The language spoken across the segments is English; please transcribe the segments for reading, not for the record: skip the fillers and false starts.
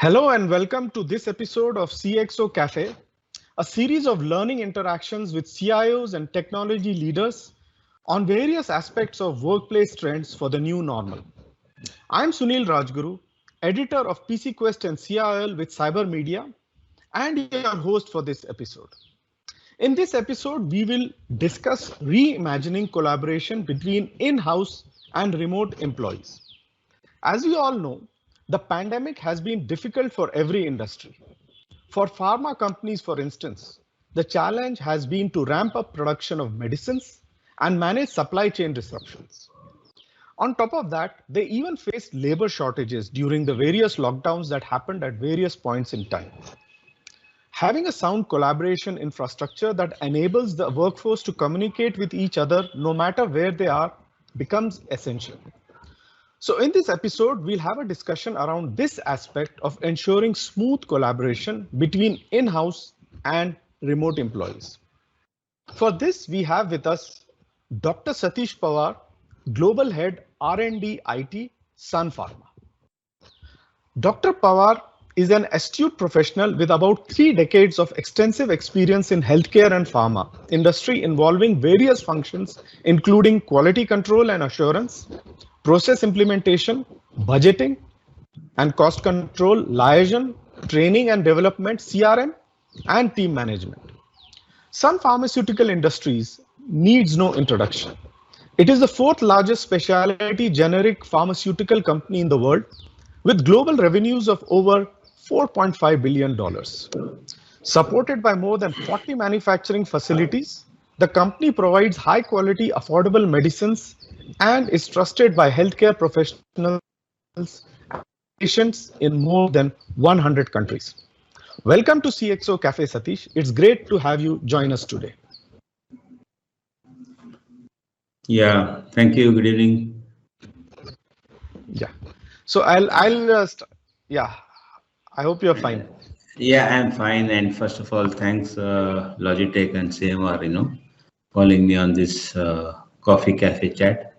Hello and welcome to this episode of CXO Cafe, a series of learning interactions with CIOs and technology leaders on various aspects of workplace trends for the new normal. I'm Sunil Rajguru, editor of PC Quest and CIL with CyberMedia, and your host for this episode. In this episode, we will discuss reimagining collaboration between in-house and remote employees. As we all know, the pandemic has been difficult for every industry. For pharma companies, for instance, the challenge has been to ramp up production of medicines and manage supply chain disruptions. On top of that, they even faced labor shortages during the various lockdowns that happened at various points in time. Having a sound collaboration infrastructure that enables the workforce to communicate with each other no matter where they are becomes essential. So in this episode, we'll have a discussion around this aspect of ensuring smooth collaboration between in-house and remote employees. For this, we have with us Dr. Satish Pawar, Global Head R&D IT, Sun Pharma. Dr. Pawar is an astute professional with about 3 decades of extensive experience in healthcare and pharma industry involving various functions, including quality control and assurance, process implementation, budgeting and cost control, liaison, training and development, CRM, and team management. Sun Pharmaceutical Industries needs no introduction. It is the 4th largest specialty generic pharmaceutical company in the world, with global revenues of over $4.5 billion. Supported by more than 40 manufacturing facilities, the company provides high quality, affordable medicines and is trusted by healthcare professionals and patients in more than 100 countries. Welcome to CXO Cafe, Satish. It's great to have you join us today. Yeah, thank you. Good evening. Yeah. So I hope you're fine. Yeah, I'm fine. And first of all, thanks Logitech and CMR, calling me on this coffee cafe chat.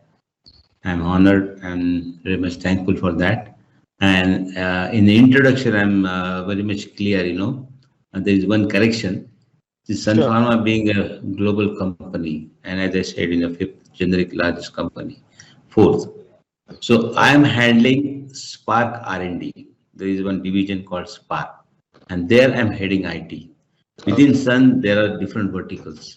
I'm honored and very much thankful for that. And in the introduction, I'm very much clear, there is one correction. The Sun Pharma being a global company, and as I said, in the 5th generic largest company, 4th. So I am handling Spark R&D. There is one division called Spark, and there I'm heading IT. Within Sun, there are different verticals.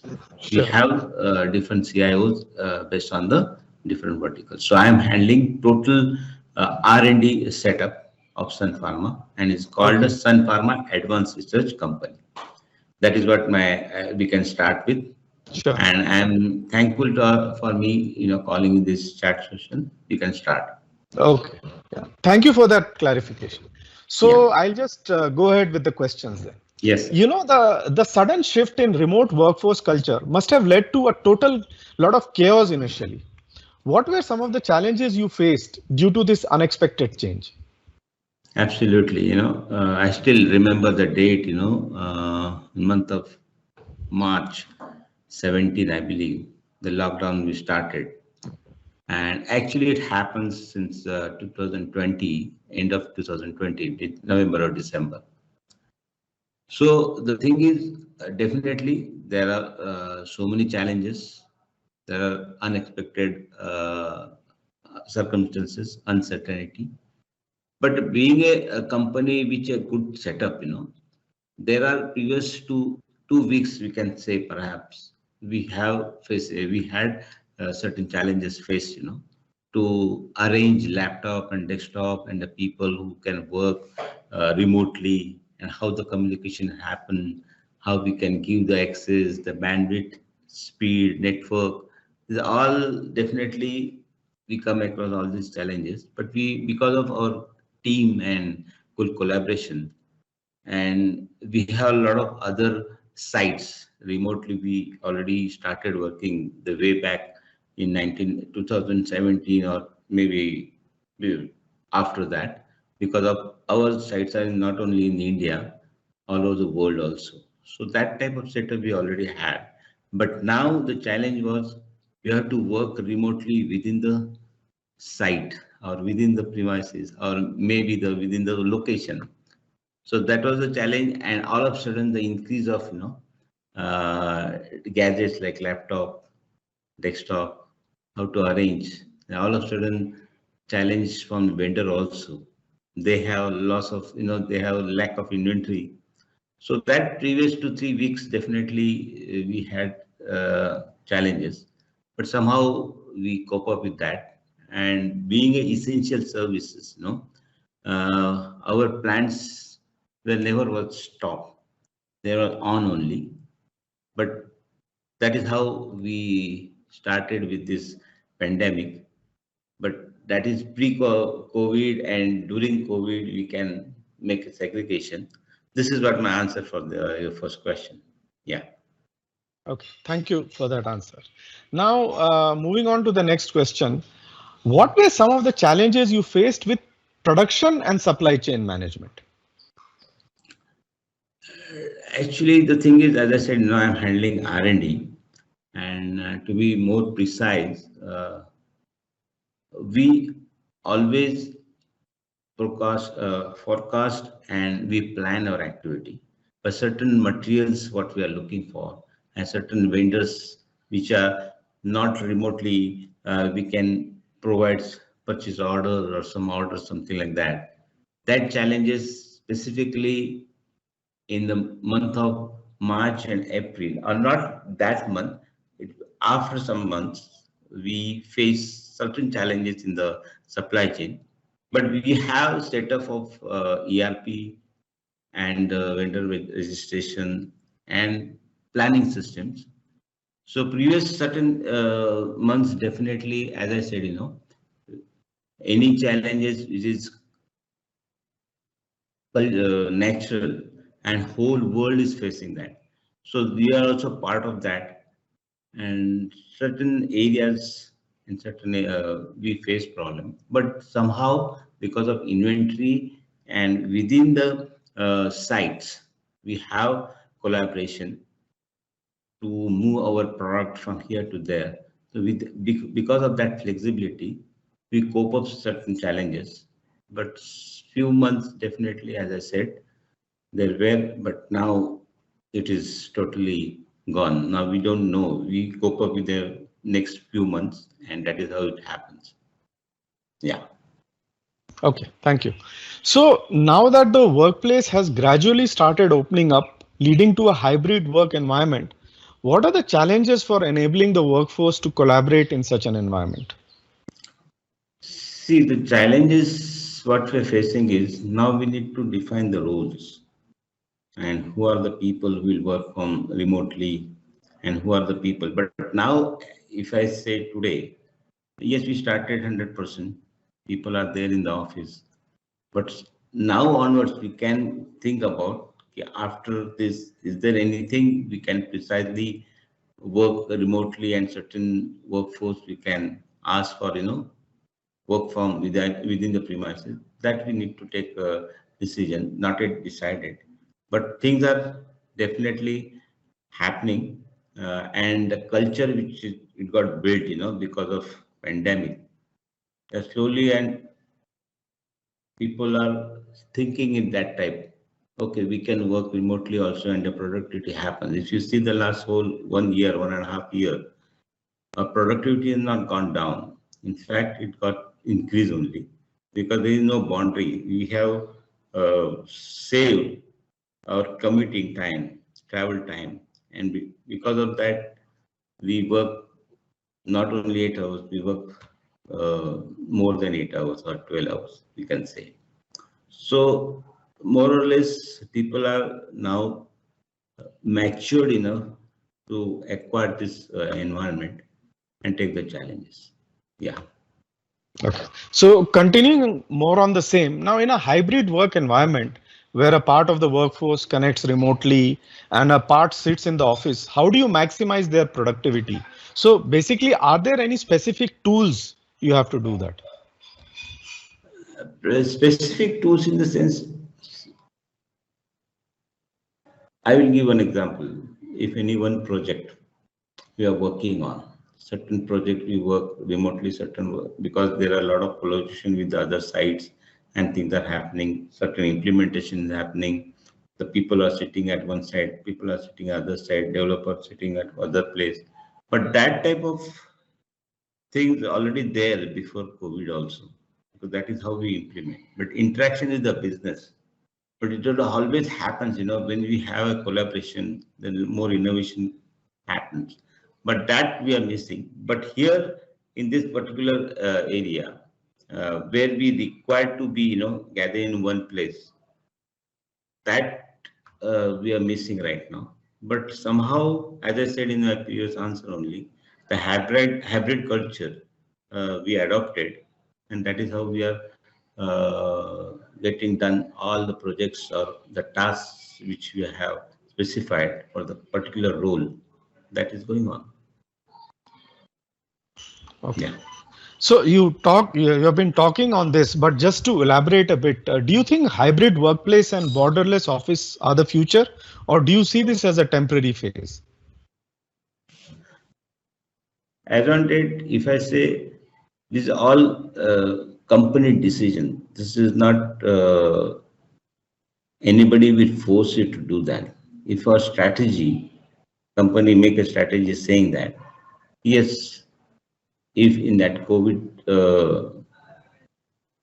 We have different CIOs based on the different verticals. So I'm handling total R&D setup of Sun Pharma, and it's called the Sun Pharma Advanced Research Company. That is what we can start with. Sure. And I'm thankful for me, calling this chat session. You can start. Okay. Yeah. Thank you for that clarification. So I'll just go ahead with the questions then. Yes. The sudden shift in remote workforce culture must have led to a total lot of chaos initially. What were some of the challenges you faced due to this unexpected change? Absolutely. I still remember the date, month of March 17, I believe, the lockdown we started. And actually it happens since 2020, end of 2020, November or December. So the thing is, definitely there are so many challenges. There are unexpected circumstances, uncertainty. But being a company which a good setup, there are previous 2 weeks, we can say perhaps, we had certain challenges faced, to arrange laptop and desktop and the people who can work remotely, and how the communication happen, how we can give the access, the bandwidth, speed, network. These are all definitely we come across all these challenges, but because of our team and good collaboration, and we have a lot of other sites remotely. We already started working the way back in 2017 or maybe after that, because of our sites are not only in India, all over the world also. So that type of setup we already had. But now the challenge was we have to work remotely within the site or within the premises or maybe within the location So that was the challenge, and all of a sudden the increase of gadgets like laptop, desktop, how to arrange. And all of a sudden, challenge from the vendor also. They have loss of, they have lack of inventory. So that previous 2 3 weeks, definitely we had challenges, but somehow we cope up with that. And being a essential services, our plants were never was stopped; they were on only. But that is how we started with this pandemic. But that is pre-COVID, and during COVID, we can make a segregation. This is what my answer for your first question. Yeah. Okay, thank you for that answer. Now, moving on to the next question. What were some of the challenges you faced with production and supply chain management? Actually, the thing is, as I said, I'm handling R&D, and to be more precise, we always forecast, and we plan our activity. But certain materials, what we are looking for, and certain vendors which are not remotely, we can provide purchase order or some order, something like that. That challenges specifically in the month of March and April, or not that month, after some months, we face certain challenges in the supply chain. But we have setup of ERP and vendor registration and planning systems. So previous certain months, definitely, as I said, any challenges which is natural, and whole world is facing that. So we are also part of that, and certain areas in certain we face problem, but somehow because of inventory and within the sites, we have collaboration to move our product from here to there. So because of that flexibility, we cope up certain challenges. But few months, definitely, as I said, there were, but now it is totally gone. Now we don't know. We cope up with the next few months, and that is how it happens. Yeah. Okay, thank you. So now that the workplace has gradually started opening up, leading to a hybrid work environment, what are the challenges for enabling the workforce to collaborate in such an environment? See, the challenges what we're facing is now we need to define the roles, and who are the people who will work from remotely, and who are the people. But now, if I say today, yes, we started 100%. People are there in the office. But now onwards, we can think about, okay, after this, is there anything we can precisely work remotely, and certain workforce we can ask for, work from within the premises. That we need to take a decision, not yet decided. But things are definitely happening, and the culture which it got built, because of pandemic, slowly, and people are thinking in that type. Okay, we can work remotely also, and the productivity happens. If you see the last whole 1 year, 1.5 year, our productivity has not gone down. In fact, it got increased only, because there is no boundary. We have saved our commuting time, travel time, and because of that, we work not only 8 hours, we work more than 8 hours or 12 hours, we can say. So more or less, people are now matured enough to acquire this environment and take the challenges. Yeah. Okay. So continuing more on the same, now in a hybrid work environment where a part of the workforce connects remotely and a part sits in the office, how do you maximize their productivity? So basically, are there any specific tools you have to do that? Specific tools in the sense, I will give one example. If any one project we are working on, certain project we work remotely, certain work, because there are a lot of collaboration with the other sites, and things are happening, certain implementation is happening. The people are sitting at one side, people are sitting other side, developers sitting at other place. But that type of things already there before COVID also, because that is how we implement. But interaction is the business. But it always happens, when we have a collaboration, then more innovation happens. But that we are missing. But here in this particular area, where we require to be, gathered in one place, that we are missing right now. But somehow, as I said in my previous answer only, the hybrid culture we adopted, and that is how we are getting done all the projects or the tasks which we have specified for the particular role that is going on. Okay. Yeah. So you have been talking on this, but just to elaborate a bit, do you think hybrid workplace and borderless office are the future, or do you see this as a temporary phase? As on date, if I say this is all company decision, this is not anybody will force you to do that. If our strategy, company make a strategy saying that, yes, if in that COVID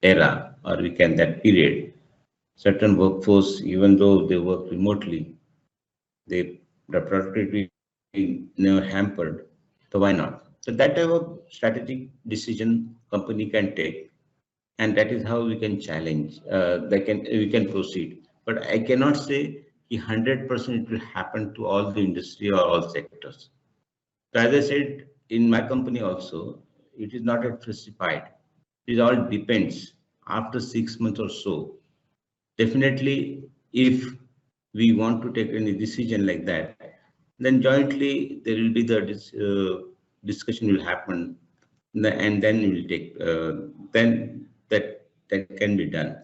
era, or we can that period, certain workforce, even though they work remotely, the productivity never hampered. So why not? So that type of strategic decision company can take, and that is how we can challenge. We can proceed. But I cannot say 100% it will happen to all the industry or all sectors. So as I said, in my company also, it is not yet specified. It all depends. After 6 months or so, definitely, if we want to take any decision like that, then jointly there will be the discussion will happen, and then we will take. Then that can be done.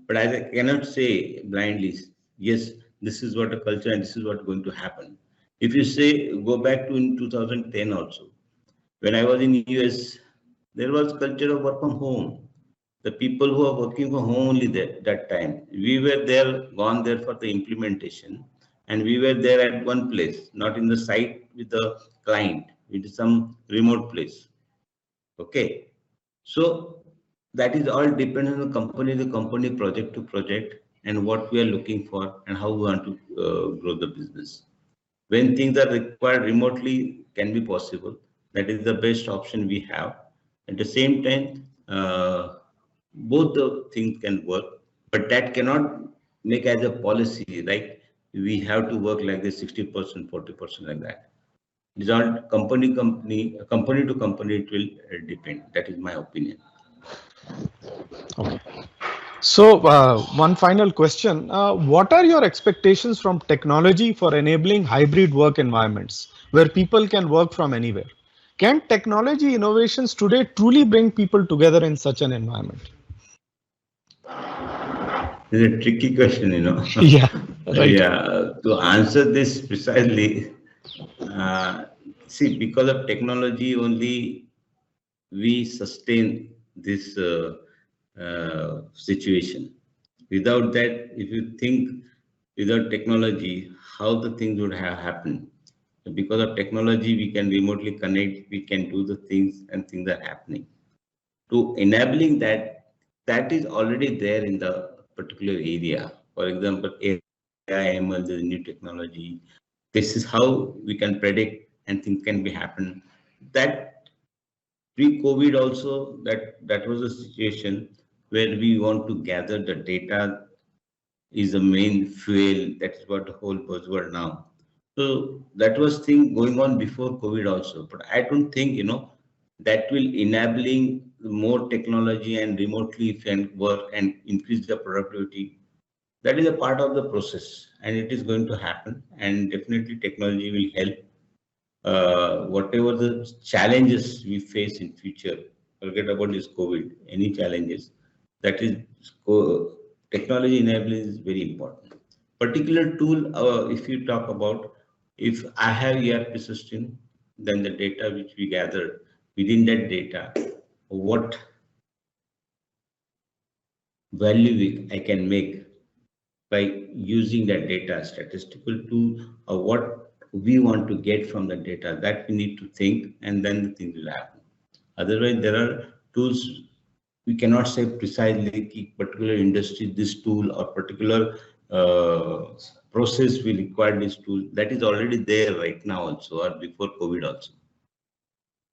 But as I cannot say blindly, yes, this is what a culture and this is what going to happen. If you say go back to in 2010 also, when I was in US, there was culture of work from home. The people who are working from home only there, that time. We were there, gone there for the implementation, and we were there at one place, not in the site with the client, with some remote place. Okay. So that is all dependent on the company project to project, and what we are looking for and how we want to grow the business. When things are required remotely, can be possible. That is the best option we have. At the same time, both the things can work, but that cannot make as a policy, like we have to work like this 60%, 40% like that. It is all company to company, it will depend. That is my opinion. Okay. So one final question. What are your expectations from technology for enabling hybrid work environments where people can work from anywhere? Can technology innovations today truly bring people together in such an environment? It's a tricky question, Yeah, right. Yeah, to answer this precisely, see, because of technology only, we sustain this situation. Without that, if you think without technology, how the things would have happened. Because of technology, we can remotely connect, we can do the things, and things are happening. To enabling that, that is already there in the particular area. For example, AI, ML, the new technology. This is how we can predict and things can be happen. That pre-COVID also, that was a situation where we want to gather the data is the main fuel. That's what the whole buzzword now. So that was thing going on before COVID also. But I don't think, that will enabling more technology and remotely can work and increase the productivity. That is a part of the process, and it is going to happen. And definitely technology will help. Whatever the challenges we face in future, forget about this COVID, any challenges, that is technology enabling is very important. Particular tool, if you talk about, if I have ERP system, then the data which we gather within that data, what value I can make by using that data, statistical tool, or what we want to get from the data, that we need to think, and then the thing will happen. Otherwise, there are tools we cannot say precisely कि particular industry this tool or particular process will require this tool. That is already there right now also, or before COVID also.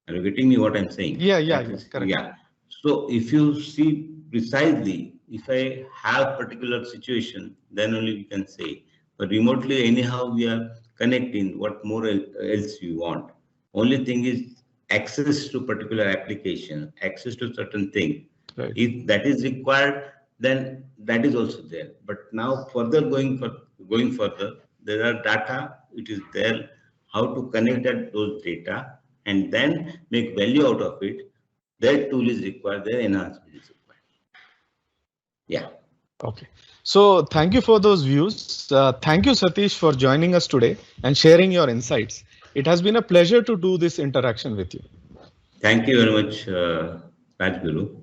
Are you getting me what I'm saying? Yeah, correct. Yeah. So if you see precisely, if I have particular situation, then only we can say. But remotely, anyhow, we are connecting. What more else you want? Only thing is access to particular application, access to certain thing. Right. If that is required, then that is also there. But now further going further, there are data. It is there. How to connect those data and then make value out of it. That tool is required. Their enhancement is required. Yeah. Okay. So thank you for those views. Thank you, Satish, for joining us today and sharing your insights. It has been a pleasure to do this interaction with you. Thank you very much, Rajguru.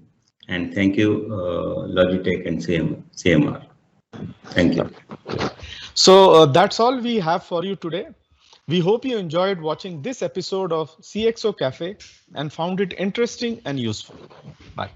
And thank you, Logitech and CMR. Thank you. So that's all we have for you today. We hope you enjoyed watching this episode of CXO Cafe and found it interesting and useful. Bye.